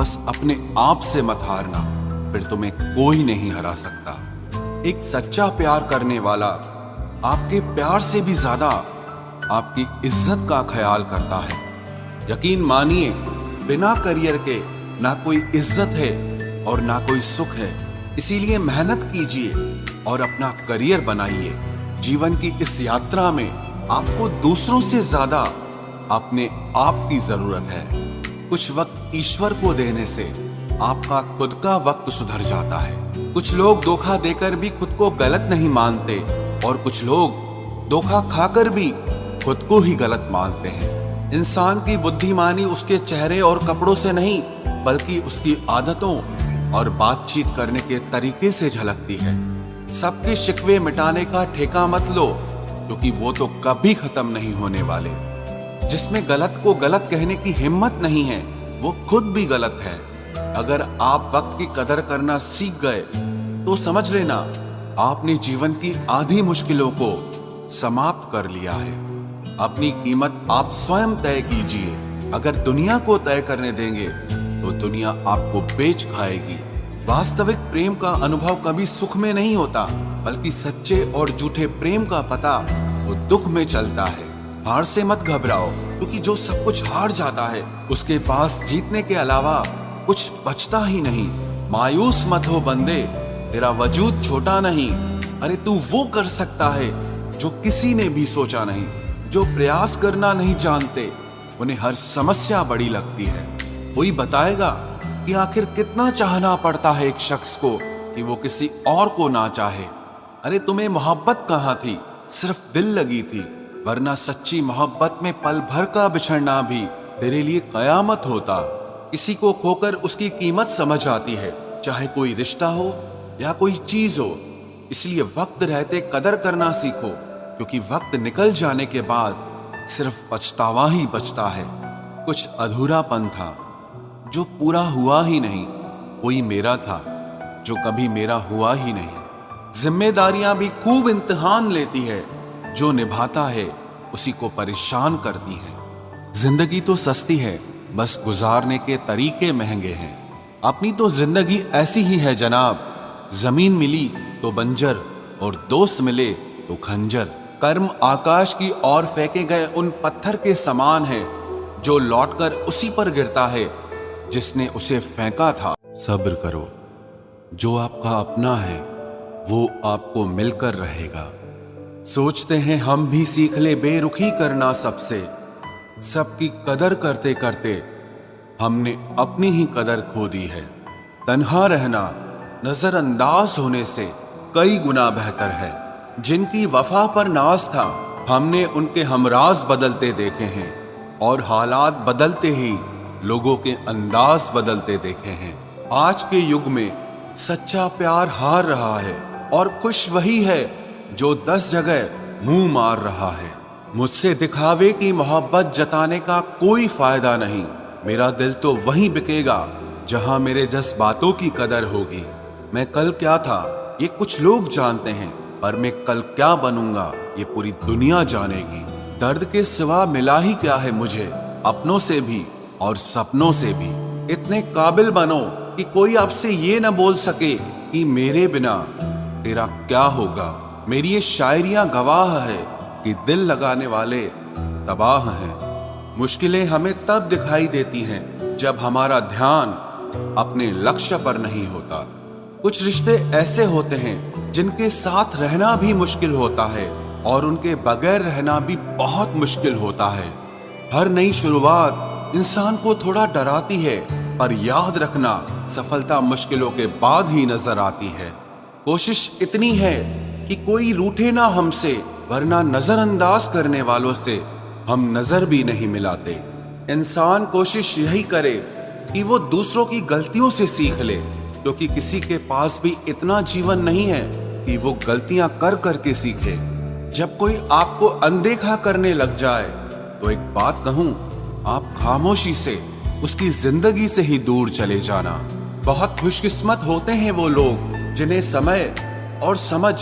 बस अपने आप से मत हारना, फिर तुम्हें कोई नहीं हरा सकता। एक सच्चा प्यार करने वाला आपके प्यार से भी ज्यादा आपकी इज्जत का ख्याल करता है। यकीन मानिए, बिना करियर के ना कोई इज्जत है और ना कोई सुख है। इसीलिए मेहनत कीजिए और अपना करियर बनाइए। जीवन की इस यात्रा में आपको दूसरों से ज्यादा अपने आप की जरूरत है। कुछ वक्त ईश्वर को देने से आपका खुद का वक्त सुधर जाता है। कुछ लोग धोखा देकर भी खुद को गलत नहीं मानते और कुछ लोग धोखा खाकर भी खुद को ही गलत मानते हैं। इंसान की बुद्धिमानी उसके चेहरे और कपड़ों से नहीं, बल्कि उसकी आदतों और बातचीत करने के तरीके से झलकती है। सबके शिकवे मिटाने का ठेका मत लो, क्योंकि वो तो कभी खत्म नहीं होने वाले। जिसमें गलत को गलत कहने की हिम्मत नहीं है, वो खुद भी गलत है। अगर आप वक्त की कदर करना सीख गए तो समझ लेना आपने जीवन की आधी मुश्किलों को समाप्त कर लिया है। अपनी कीमत आप स्वयं तय कीजिए। अगर दुनिया को तय करने देंगे तो दुनिया आपको बेच खाएगी। वास्तविक प्रेम का अनुभव कभी सुख में नहीं होता, बल्कि सच्चे और झूठे प्रेम का पता वो दुख में चलता है। हार से मत घबराओ, क्योंकि जो सब कुछ हार जाता है उसके पास जीतने के अलावा कुछ बचता ही नहीं। मायूस मत हो बंदे, तेरा वजूद छोटा नहीं। अरे तू वो कर सकता है जो किसी ने भी सोचा नहीं। जो प्रयास करना नहीं जानते उन्हें हर समस्या बड़ी लगती है। कोई बताएगा कि आखिर कितना चाहना पड़ता है एक शख्स को कि वो किसी और को ना चाहे। अरे तुम्हें मोहब्बत कहाँ थी, सिर्फ दिल लगी थी, वरना सच्ची मोहब्बत में पल भर का बिछड़ना भी तेरे लिए कयामत होता। किसी को खोकर उसकी कीमत समझ आती है, चाहे कोई रिश्ता हो या कोई चीज हो। इसलिए वक्त रहते कदर करना सीखो, क्योंकि वक्त निकल जाने के बाद सिर्फ पछतावा ही बचता है। कुछ अधूरापन था जो पूरा हुआ ही नहीं। कोई मेरा था जो कभी मेरा हुआ ही नहीं। जिम्मेदारियां भी खूब इम्तिहान लेती है, जो निभाता है उसी को परेशान करती है। जिंदगी तो सस्ती है, बस गुजारने के तरीके महंगे हैं। अपनी तो जिंदगी ऐसी ही है जनाब, जमीन मिली तो बंजर और दोस्त मिले तो खंजर। कर्म आकाश की ओर फेंके गए उन पत्थर के समान है, जो लौटकर उसी पर गिरता है जिसने उसे फेंका था। सब्र करो, जो आपका अपना है वो आपको मिलकर रहेगा। सोचते हैं हम भी सीख ले बेरुखी करना सबसे। सबकी कदर करते करते हमने अपनी ही कदर खो दी है। तन्हा रहना नजरअंदाज होने से कई गुना बेहतर है। जिनकी वफा पर नाज था, हमने उनके हमराज बदलते देखे हैं, और हालात बदलते ही लोगों के अंदाज बदलते देखे हैं। आज के युग में सच्चा प्यार हार रहा है, और खुश वही है जो 10 जगह मुंह मार रहा है। मुझसे दिखावे की मोहब्बत जताने का कोई फायदा नहीं। मेरा दिल तो वहीं बिकेगा जहां मेरे जज्बातों की कदर होगी। मैं कल क्या था ये कुछ लोग जानते हैं, पर मैं कल क्या बनूंगा ये पूरी दुनिया जानेगी। दर्द के सिवा मिला ही क्या है मुझे, अपनों से भी और सपनों से भी। इतने काबिल बनो कि कोई आपसे ये न बोल सके कि मेरे बिना तेरा क्या होगा। मेरी ये शायरियां गवाह है कि दिल लगाने वाले तबाह हैं। मुश्किलें हमें तब दिखाई देती हैं जब हमारा ध्यान अपने लक्ष्य पर नहीं होता। कुछ रिश्ते ऐसे होते हैं जिनके साथ रहना भी मुश्किल होता है, और उनके बगैर रहना भी बहुत मुश्किल होता है। हर नई शुरुआत इंसान को थोड़ा डराती है, पर याद रखना सफलता मुश्किलों के बाद ही नजर आती है। कोशिश इतनी है कि कोई रूठे ना हमसे, वरना नजरअंदाज करने वालों से हम नजर भी नहीं मिलाते। इंसान कोशिश यही करे कि वो दूसरों की गलतियों से सीख ले, क्योंकि किसी के पास भी इतना जीवन नहीं है कि वो गलतियां कर करके सीखे। जब कोई आपको अनदेखा करने लग जाए तो एक बात कहूं, आप खामोशी से उसकी जिंदगी से ही दूर चले जाना। बहुत खुशकिस्मत होते हैं वो लोग जिन्हें समय और समझ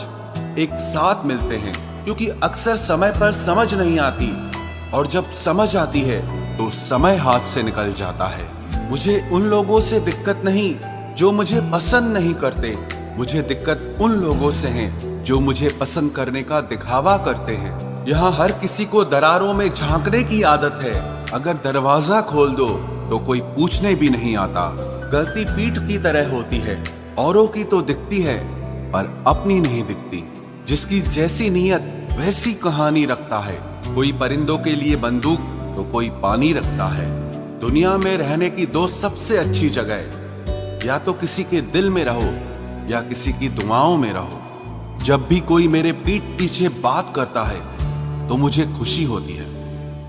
एक साथ मिलते हैं, क्योंकि अक्सर समय पर समझ नहीं आती, और जब समझ आती है तो समय हाथ से निकल जाता है। मुझे उन लोगों से दिक्कत नहीं जो मुझे पसंद नहीं करते, मुझे दिक्कत उन लोगों से है जो मुझे पसंद करने का दिखावा करते हैं। यहाँ हर किसी को दरारों में झांकने की आदत है। अगर दरवाजा खोल दो तो कोई पूछने भी नहीं आता। गलती पीठ की तरह होती है, औरों की तो दिखती है पर अपनी नहीं दिखती। जिसकी जैसी नीयत वैसी कहानी रखता है। कोई परिंदों के लिए बंदूक तो कोई पानी रखता है। दुनिया में रहने की दो सबसे अच्छी जगह, या तो किसी के दिल में रहो या किसी की दुआओं में रहो। जब भी कोई मेरे पीठ पीछे बात करता है तो मुझे खुशी होती है।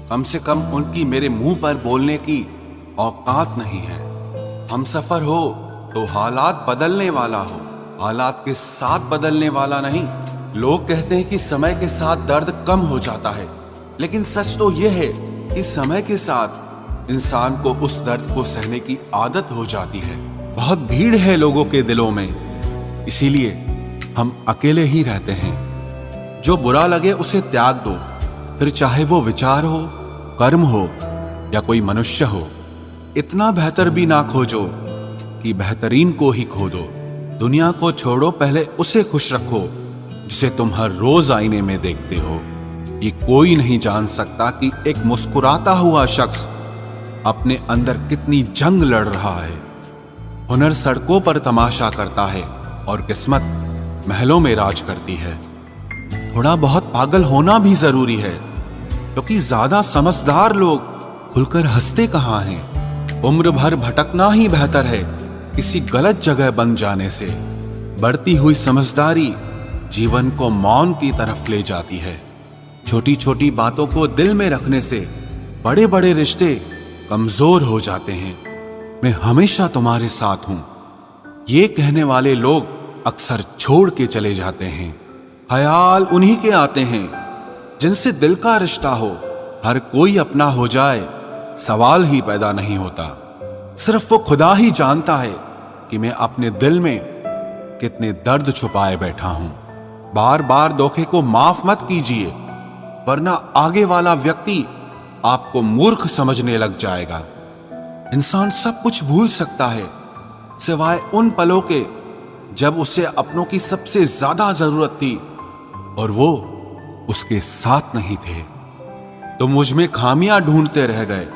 कम से कम उनकी मेरे मुंह पर बोलने की औकात नहीं है। हमसफर हो तो हालात बदलने वाला हो, हालात के साथ बदलने वाला नहीं। लोग कहते हैं कि समय के साथ दर्द कम हो जाता है, लेकिन सच तो यह है कि समय के साथ इंसान को उस दर्द को सहने की आदत हो जाती है। बहुत भीड़ है लोगों के दिलों में, इसीलिए हम अकेले ही रहते हैं। जो बुरा लगे उसे त्याग दो, फिर चाहे वो विचार हो, कर्म हो या कोई मनुष्य हो। इतना बेहतर भी ना खोजो कि बेहतरीन को ही खो दो। दुनिया को छोड़ो, पहले उसे खुश रखो जिसे तुम हर रोज आईने में देखते हो। ये कोई नहीं जान सकता कि एक मुस्कुराता हुआ शख्स अपने अंदर कितनी जंग लड़ रहा है। हुनर सड़कों पर तमाशा करता है और किस्मत महलों में राज करती है। थोड़ा बहुत पागल होना भी जरूरी है, क्योंकि ज्यादा समझदार लोग खुलकर हंसते कहाँ हैं। उम्र भर भटकना ही बेहतर है किसी गलत जगह बन जाने से। बढ़ती हुई समझदारी जीवन को मौन की तरफ ले जाती है। छोटी छोटी बातों को दिल में रखने से बड़े बड़े रिश्ते कमजोर हो जाते हैं। मैं हमेशा तुम्हारे साथ हूं, ये कहने वाले लोग अक्सर छोड़ के चले जाते हैं। ख्याल उन्हीं के आते हैं जिनसे दिल का रिश्ता हो। हर कोई अपना हो जाए सवाल ही पैदा नहीं होता। सिर्फ वो खुदा ही जानता है कि मैं अपने दिल में कितने दर्द छुपाए बैठा हूं। बार बार धोखे को माफ मत कीजिए, वरना आगे वाला व्यक्ति आपको मूर्ख समझने लग जाएगा। इंसान सब कुछ भूल सकता है सिवाय उन पलों के जब उसे अपनों की सबसे ज्यादा जरूरत थी और वो उसके साथ नहीं थे। तो मुझ में खामियां ढूंढते रह गए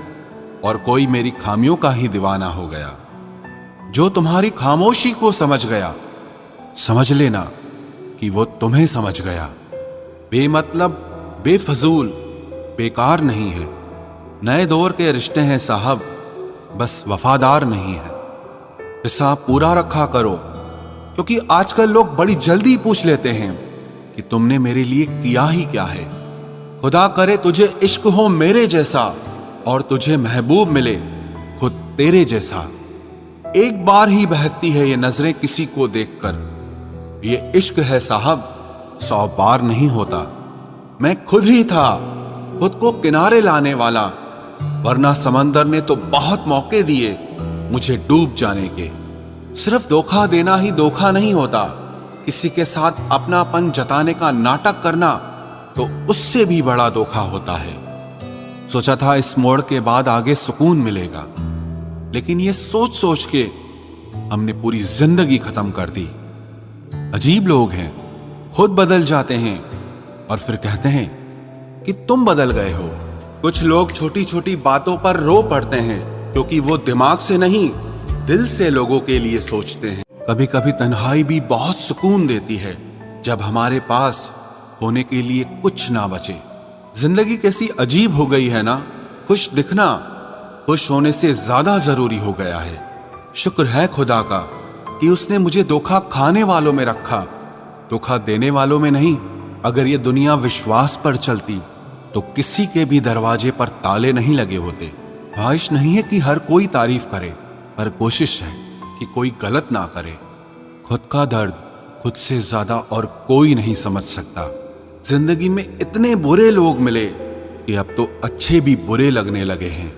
और कोई मेरी खामियों का ही दीवाना हो गया। जो तुम्हारी खामोशी को समझ गया, समझ लेना कि वो तुम्हें समझ गया। बेमतलब, बेफजूल, बेकार नहीं है। नए दौर के रिश्ते हैं साहब, बस वफादार नहीं है। हिसाब पूरा रखा करो, क्योंकि आजकल लोग बड़ी जल्दी पूछ लेते हैं कि तुमने मेरे लिए किया ही क्या है। खुदा करे तुझे इश्क हो मेरे जैसा और तुझे महबूब मिले खुद तेरे जैसा। एक बार ही बहकती है ये नजरें किसी को देखकर। ये इश्क है साहब, 100 बार नहीं होता। मैं खुद ही था खुद को किनारे लाने वाला, वरना समंदर ने तो बहुत मौके दिए मुझे डूब जाने के। सिर्फ धोखा देना ही धोखा नहीं होता, किसी के साथ अपनापन जताने का नाटक करना तो उससे भी बड़ा धोखा होता है। सोचा था इस मोड़ के बाद आगे सुकून मिलेगा, लेकिन ये सोच सोच के हमने पूरी जिंदगी खत्म कर दी। अजीब लोग हैं, खुद बदल जाते हैं और फिर कहते हैं कि तुम बदल गए हो। कुछ लोग छोटी छोटी बातों पर रो पड़ते हैं, क्योंकि वो दिमाग से नहीं दिल से लोगों के लिए सोचते हैं। कभी कभी तन्हाई भी बहुत सुकून देती है, जब हमारे पास होने के लिए कुछ ना बचे। जिंदगी कैसी अजीब हो गई है ना। खुश दिखना खुश होने से ज्यादा जरूरी हो गया है। शुक्र है खुदा का कि उसने मुझे धोखा खाने वालों में रखा, धोखा देने वालों में नहीं। अगर ये दुनिया विश्वास पर चलती तो किसी के भी दरवाजे पर ताले नहीं लगे होते। ख्वाहिश नहीं है कि हर कोई तारीफ करे, पर कोशिश है कि कोई गलत ना करे। खुद का दर्द खुद से ज्यादा और कोई नहीं समझ सकता। जिंदगी में इतने बुरे लोग मिले कि अब तो अच्छे भी बुरे लगने लगे हैं।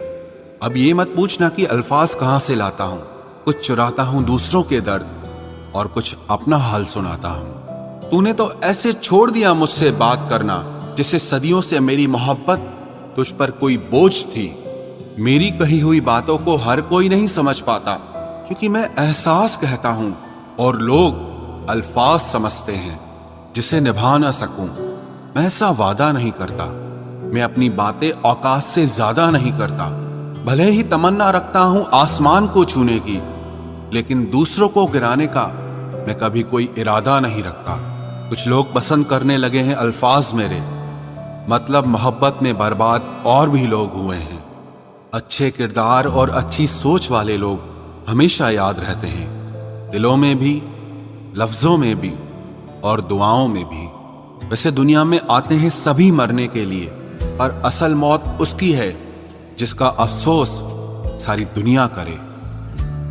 अब ये मत पूछना कि अल्फाज कहां से लाता हूं। कुछ चुराता हूं दूसरों के दर्द और कुछ अपना हाल सुनाता हूं। तूने तो ऐसे छोड़ दिया मुझसे बात करना, जिससे सदियों से मेरी मोहब्बत तुझ पर कोई बोझ थी। मेरी कही हुई बातों को हर कोई नहीं समझ पाता, क्योंकि मैं एहसास कहता हूं और लोग अल्फाज समझते हैं जिसे निभा ना सकूं। मैं ऐसा वादा नहीं करता, मैं अपनी बातें औकात से ज्यादा नहीं करता। भले ही तमन्ना रखता हूं आसमान को छूने की, लेकिन दूसरों को गिराने का मैं कभी कोई इरादा नहीं रखता। कुछ लोग पसंद करने लगे हैं अल्फाज मेरे, मतलब मोहब्बत में बर्बाद और भी लोग हुए हैं। अच्छे किरदार और अच्छी सोच वाले लोग हमेशा याद रहते हैं, दिलों में भी, लफ्जों में भी और दुआओं में भी। वैसे दुनिया में आते हैं सभी मरने के लिए, पर असल मौत उसकी है जिसका अफसोस सारी दुनिया करे।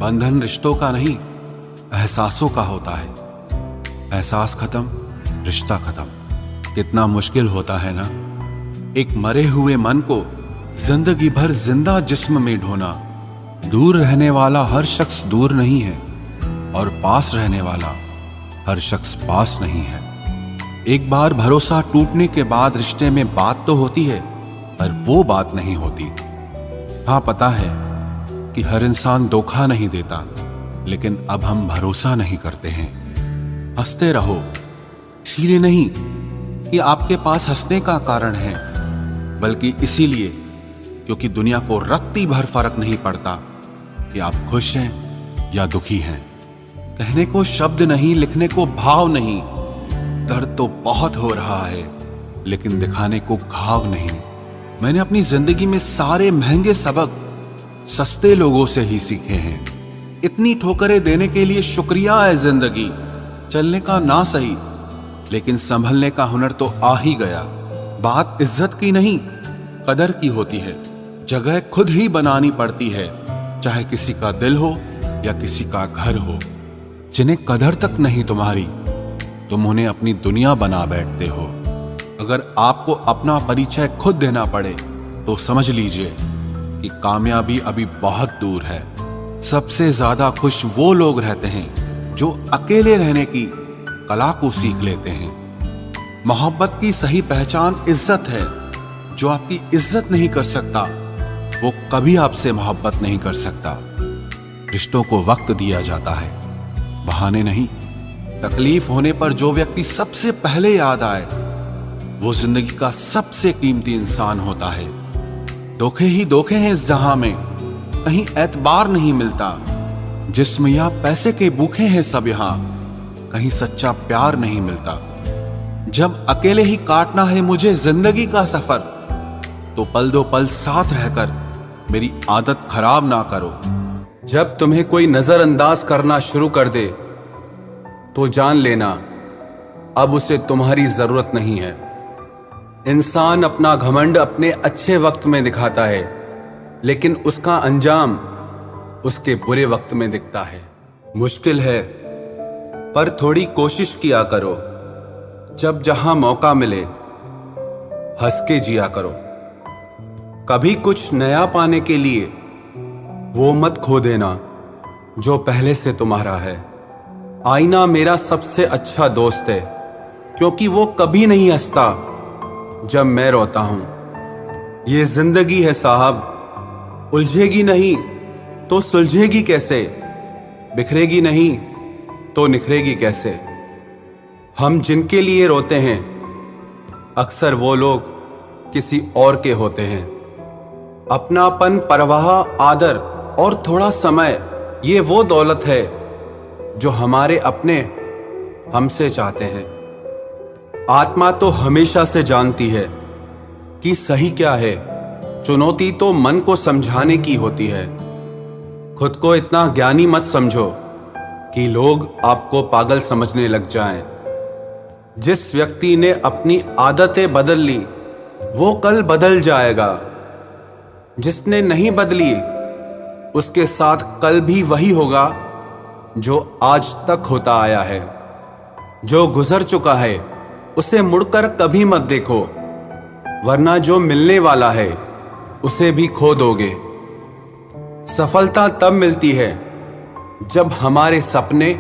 बंधन रिश्तों का नहीं, एहसासों का होता है। एहसास खत्म, रिश्ता खत्म। कितना मुश्किल होता है ना, एक मरे हुए मन को जिंदगी भर जिंदा जिस्म में ढोना। दूर रहने वाला हर शख्स दूर नहीं है, और पास रहने वाला हर शख्स पास नहीं है। एक बार भरोसा टूटने के बाद रिश्ते में बात तो होती है, पर वो बात नहीं होती। हाँ, पता है कि हर इंसान धोखा नहीं देता, लेकिन अब हम भरोसा नहीं करते हैं। हंसते रहो, इसीलिए नहीं कि आपके पास हंसने का कारण है, बल्कि इसीलिए क्योंकि दुनिया को रत्ती भर फर्क नहीं पड़ता कि आप खुश हैं या दुखी हैं। कहने को शब्द नहीं, लिखने को भाव नहीं। दर्द तो बहुत हो रहा है, लेकिन दिखाने को घाव नहीं। मैंने अपनी जिंदगी में सारे महंगे सबक सस्ते लोगों से ही सीखे हैं। इतनी ठोकरें देने के लिए शुक्रिया है जिंदगी। चलने का ना सही, लेकिन संभलने का हुनर तो आ ही गया। बात इज्जत की नहीं, कदर की होती है। जगह खुद ही बनानी पड़ती है, चाहे किसी का दिल हो या किसी का घर हो। जिन्हें कदर तक नहीं तुम्हारी, तुम उन्हें अपनी दुनिया बना बैठते हो। अगर आपको अपना परिचय खुद देना पड़े तो समझ लीजिए कि कामयाबी अभी बहुत दूर है। सबसे ज्यादा खुश वो लोग रहते हैं जो अकेले रहने की कला को सीख लेते हैं। मोहब्बत की सही पहचान इज्जत है। जो आपकी इज्जत नहीं कर सकता, वो कभी आपसे मोहब्बत नहीं कर सकता। रिश्तों को वक्त दिया जाता है, बहाने नहीं। तकलीफ होने पर जो व्यक्ति सबसे पहले याद आए, वो जिंदगी का सबसे कीमती इंसान होता है। धोखे ही धोखे हैं इस जहां में, कहीं एतबार नहीं मिलता। जिस्म या पैसे के भूखे हैं सब यहां, कहीं सच्चा प्यार नहीं मिलता। जब अकेले ही काटना है मुझे जिंदगी का सफर, तो पल दो पल साथ रहकर मेरी आदत खराब ना करो। जब तुम्हें कोई नजरअंदाज करना शुरू कर दे, तो जान लेना अब उसे तुम्हारी जरूरत नहीं है। इंसान अपना घमंड अपने अच्छे वक्त में दिखाता है, लेकिन उसका अंजाम उसके बुरे वक्त में दिखता है। मुश्किल है, पर थोड़ी कोशिश किया करो। जब जहां मौका मिले, हंस के जिया करो। कभी कुछ नया पाने के लिए वो मत खो देना जो पहले से तुम्हारा है। आईना मेरा सबसे अच्छा दोस्त है, क्योंकि वो कभी नहीं हंसता जब मैं रोता हूं। ये जिंदगी है साहब, उलझेगी नहीं तो सुलझेगी कैसे, बिखरेगी नहीं तो निखरेगी कैसे। हम जिनके लिए रोते हैं, अक्सर वो लोग किसी और के होते हैं। अपनापन, परवाह, आदर और थोड़ा समय, ये वो दौलत है जो हमारे अपने हमसे चाहते हैं। आत्मा तो हमेशा से जानती है कि सही क्या है। चुनौती तो मन को समझाने की होती है। खुद को इतना ज्ञानी मत समझो कि लोग आपको पागल समझने लग जाएं। जिस व्यक्ति ने अपनी आदतें बदल ली, वो कल बदल जाएगा। जिसने नहीं बदली, उसके साथ कल भी वही होगा जो आज तक होता आया है। जो गुजर चुका है, उसे मुड़कर कभी मत देखो, वरना जो मिलने वाला है उसे भी खो दोगे। सफलता तब मिलती है जब हमारे सपने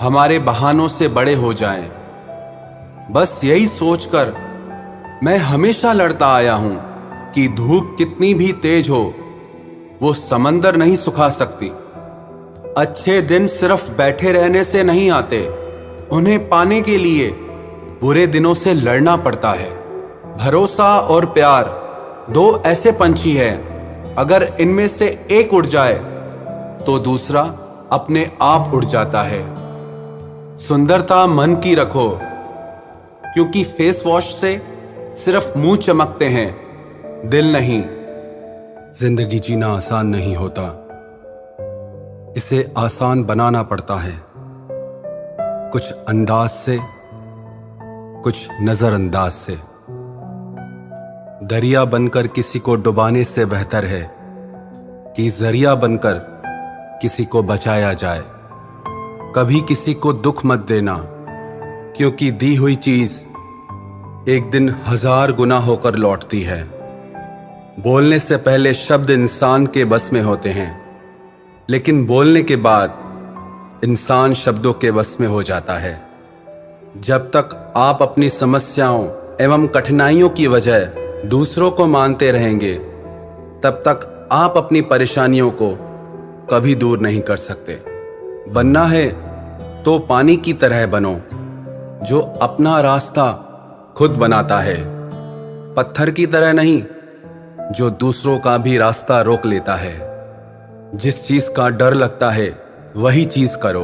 हमारे बहानों से बड़े हो जाएं। बस यही सोचकर मैं हमेशा लड़ता आया हूं कि धूप कितनी भी तेज हो, वो समंदर नहीं सुखा सकती। अच्छे दिन सिर्फ बैठे रहने से नहीं आते, उन्हें पाने के लिए बुरे दिनों से लड़ना पड़ता है। भरोसा और प्यार दो ऐसे पंछी हैं, अगर इनमें से एक उड़ जाए तो दूसरा अपने आप उड़ जाता है। सुंदरता मन की रखो, क्योंकि फेस वॉश से सिर्फ मुंह चमकते हैं, दिल नहीं। जिंदगी जीना आसान नहीं होता, इसे आसान बनाना पड़ता है, कुछ अंदाज से, कुछ नजरअंदाज से। दरिया बनकर किसी को डुबाने से बेहतर है कि जरिया बनकर किसी को बचाया जाए। कभी किसी को दुख मत देना, क्योंकि दी हुई चीज एक दिन 1000 गुना होकर लौटती है। बोलने से पहले शब्द इंसान के बस में होते हैं, लेकिन बोलने के बाद इंसान शब्दों के बस में हो जाता है। जब तक आप अपनी समस्याओं एवं कठिनाइयों की वजह दूसरों को मानते रहेंगे, तब तक आप अपनी परेशानियों को कभी दूर नहीं कर सकते। बनना है तो पानी की तरह बनो, जो अपना रास्ता खुद बनाता है, पत्थर की तरह नहीं, जो दूसरों का भी रास्ता रोक लेता है। जिस चीज का डर लगता है वही चीज करो,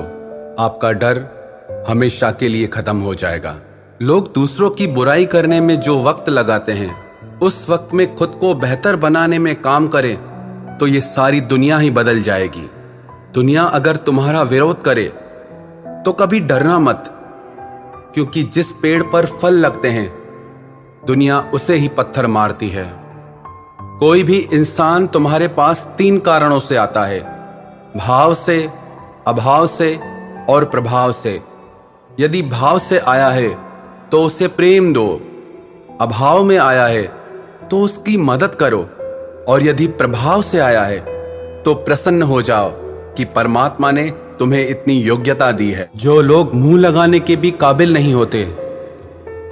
आपका डर हमेशा के लिए खत्म हो जाएगा। लोग दूसरों की बुराई करने में जो वक्त लगाते हैं, उस वक्त में खुद को बेहतर बनाने में काम करें तो ये सारी दुनिया ही बदल जाएगी। दुनिया अगर तुम्हारा विरोध करे तो कभी डरना मत, क्योंकि जिस पेड़ पर फल लगते हैं दुनिया उसे ही पत्थर मारती है। कोई भी इंसान तुम्हारे पास 3 कारणों से आता है, भाव से, अभाव से और प्रभाव से। यदि भाव से आया है तो उसे प्रेम दो, अभाव में आया है तो उसकी मदद करो, और यदि प्रभाव से आया है तो प्रसन्न हो जाओ कि परमात्मा ने तुम्हें इतनी योग्यता दी है। जो लोग मुंह लगाने के भी काबिल नहीं होते,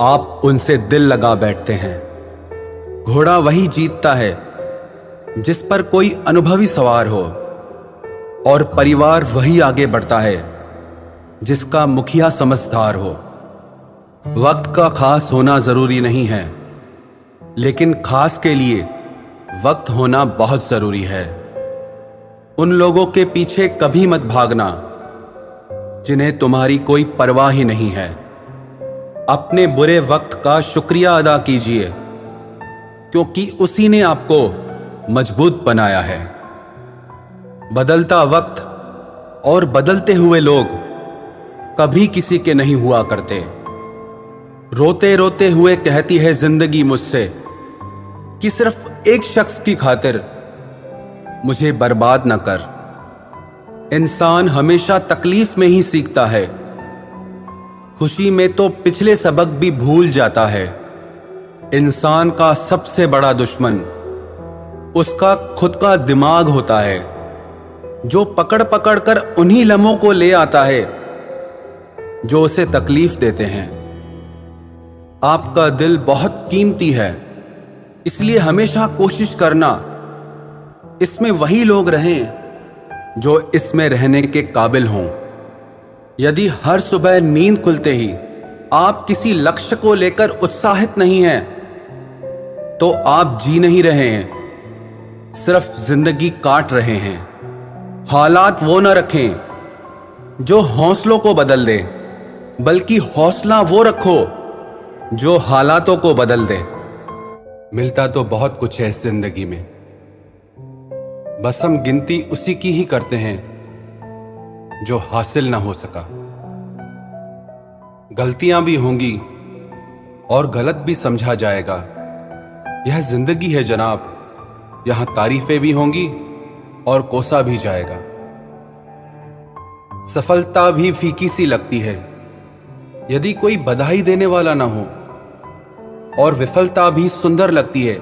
आप उनसे दिल लगा बैठते हैं। घोड़ा वही जीतता है जिस पर कोई अनुभवी सवार हो, और परिवार वही आगे बढ़ता है जिसका मुखिया समझदार हो। वक्त का खास होना जरूरी नहीं है, लेकिन खास के लिए वक्त होना बहुत जरूरी है। उन लोगों के पीछे कभी मत भागना जिन्हें तुम्हारी कोई परवाह ही नहीं है। अपने बुरे वक्त का शुक्रिया अदा कीजिए, क्योंकि उसी ने आपको मजबूत बनाया है। बदलता वक्त और बदलते हुए लोग कभी किसी के नहीं हुआ करते। रोते रोते हुए कहती है जिंदगी मुझसे कि सिर्फ एक शख्स की खातिर मुझे बर्बाद न कर। इंसान हमेशा तकलीफ में ही सीखता है, खुशी में तो पिछले सबक भी भूल जाता है। इंसान का सबसे बड़ा दुश्मन उसका खुद का दिमाग होता है, जो पकड़ पकड़ कर उन्हीं लम्हों को ले आता है जो उसे तकलीफ देते हैं। आपका दिल बहुत कीमती है, इसलिए हमेशा कोशिश करना इसमें वही लोग रहें जो इसमें रहने के काबिल हों। यदि हर सुबह नींद खुलते ही आप किसी लक्ष्य को लेकर उत्साहित नहीं हैं, तो आप जी नहीं रहे हैं, सिर्फ जिंदगी काट रहे हैं। हालात वो न रखें जो हौसलों को बदल दे, बल्कि हौसला वो रखो जो हालातों को बदल दे। मिलता तो बहुत कुछ है इस जिंदगी में, बस हम गिनती उसी की ही करते हैं जो हासिल ना हो सका। गलतियां भी होंगी और गलत भी समझा जाएगा। यह जिंदगी है जनाब, यहां तारीफें भी होंगी और कोसा भी जाएगा। सफलता भी फीकी सी लगती है यदि कोई बधाई देने वाला ना हो, और विफलता भी सुंदर लगती है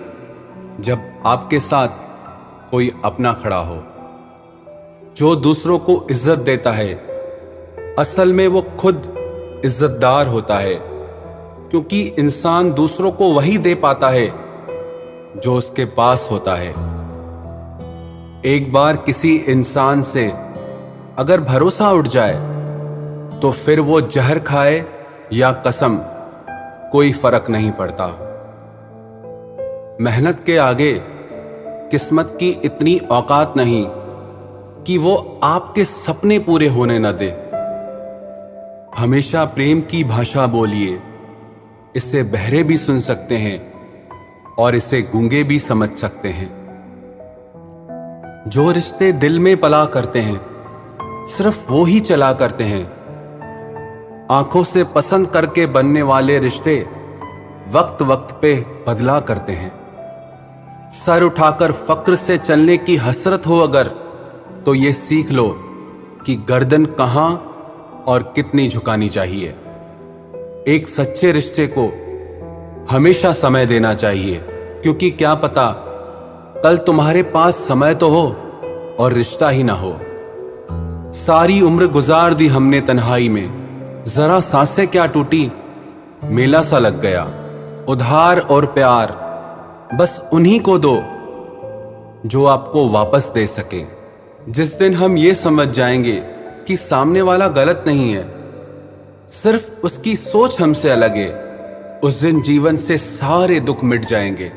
जब आपके साथ कोई अपना खड़ा हो। जो दूसरों को इज्जत देता है, असल में वो खुद इज्जतदार होता है, क्योंकि इंसान दूसरों को वही दे पाता है जो उसके पास होता है। एक बार किसी इंसान से अगर भरोसा उठ जाए तो फिर वो जहर खाए या कसम, कोई फर्क नहीं पड़ता। मेहनत के आगे किस्मत की इतनी औकात नहीं कि वो आपके सपने पूरे होने न दे। हमेशा प्रेम की भाषा बोलिए, इसे बहरे भी सुन सकते हैं और इसे गूंगे भी समझ सकते हैं। जो रिश्ते दिल में पला करते हैं सिर्फ वो ही चला करते हैं। आंखों से पसंद करके बनने वाले रिश्ते वक्त वक्त पे बदला करते हैं। सर उठाकर फक्र से चलने की हसरत हो अगर, तो ये सीख लो कि गर्दन कहां और कितनी झुकानी चाहिए। एक सच्चे रिश्ते को हमेशा समय देना चाहिए, क्योंकि क्या पता कल तुम्हारे पास समय तो हो और रिश्ता ही ना हो। सारी उम्र गुजार दी हमने तन्हाई में, जरा सांसें क्या टूटी, मेला सा लग गया। उधार और प्यार बस उन्हीं को दो जो आपको वापस दे सके। जिस दिन हम ये समझ जाएंगे कि सामने वाला गलत नहीं है, सिर्फ उसकी सोच हमसे अलग है, उस दिन जीवन से सारे दुख मिट जाएंगे।